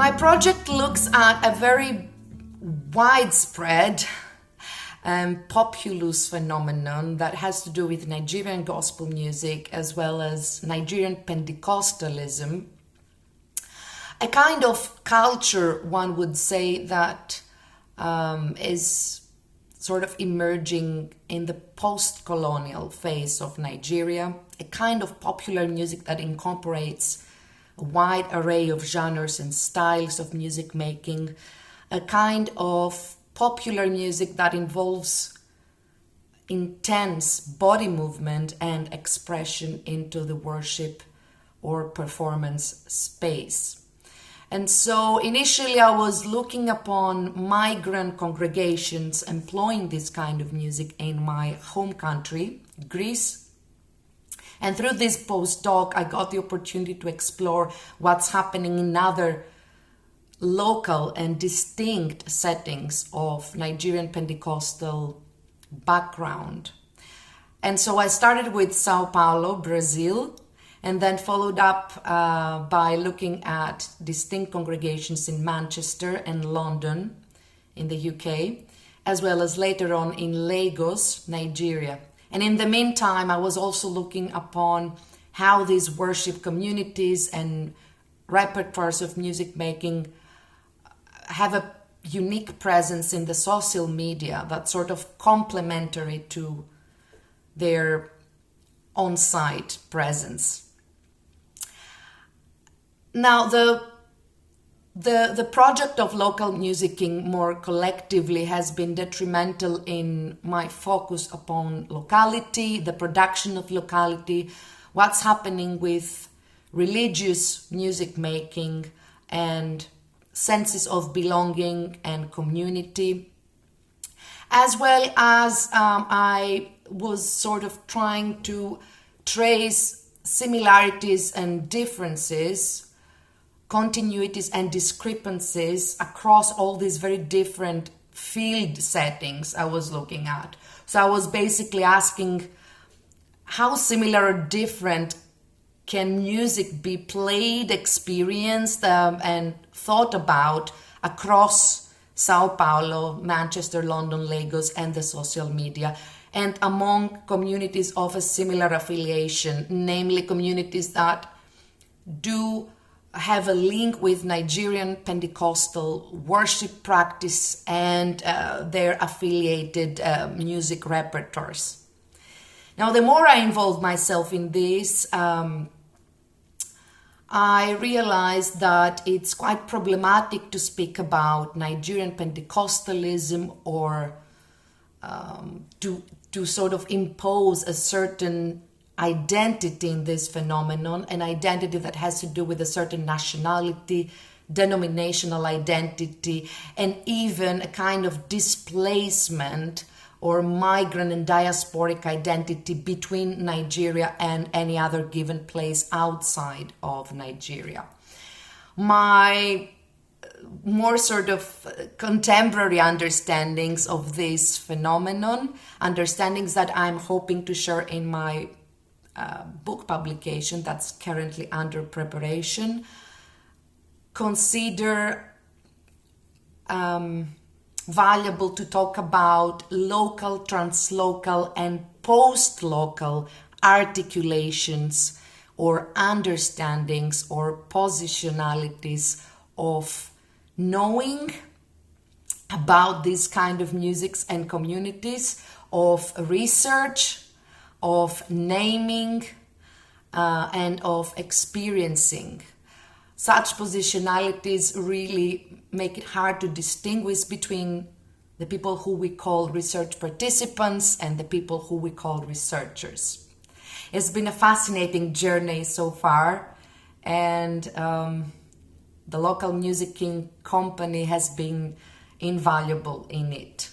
My project looks at a very widespread populous phenomenon that has to do with Nigerian gospel music as well as Nigerian Pentecostalism. A kind of culture, one would say, that is sort of emerging in the post-colonial phase of Nigeria, a kind of popular music that incorporates a wide array of genres and styles of music making, a kind of popular music that involves intense body movement and expression into the worship or performance space. And so initially I was looking upon migrant congregations employing this kind of music in my home country, Greece. And through this postdoc, I got the opportunity to explore what's happening in other local and distinct settings of Nigerian Pentecostal background. And so I started with Sao Paulo, Brazil, and then followed up by looking at distinct congregations in Manchester and London in the UK, as well as later on in Lagos, Nigeria. And in the meantime, I was also looking upon how these worship communities and repertoires of music making have a unique presence in the social media that's sort of complementary to their on-site presence. Now, the project of local musicking more collectively has been detrimental in my focus upon locality, the production of locality, what's happening with religious music making and senses of belonging and community, as well as I was sort of trying to trace similarities and differences, continuities and discrepancies across all these very different field settings I was looking at. So I was basically asking how similar or different can music be played, experienced, and thought about across Sao Paulo, Manchester, London, Lagos, and the social media, and among communities of a similar affiliation, namely communities that do have a link with Nigerian Pentecostal worship practice and their affiliated music repertoires. Now, the more I involved myself in this, I realized that it's quite problematic to speak about Nigerian Pentecostalism or to sort of impose a certain identity in this phenomenon, an identity that has to do with a certain nationality, denominational identity, and even a kind of displacement or migrant and diasporic identity between Nigeria and any other given place outside of Nigeria. My more sort of contemporary understandings of this phenomenon, understandings that I'm hoping to share in my book publication that's currently under preparation, consider valuable to talk about local, translocal, and post-local articulations or understandings or positionalities of knowing about these kind of musics and communities, of research, of naming, and of experiencing. Such positionalities really make it hard to distinguish between the people who we call research participants and the people who we call researchers. It's been a fascinating journey so far, and the local musicking company has been invaluable in it.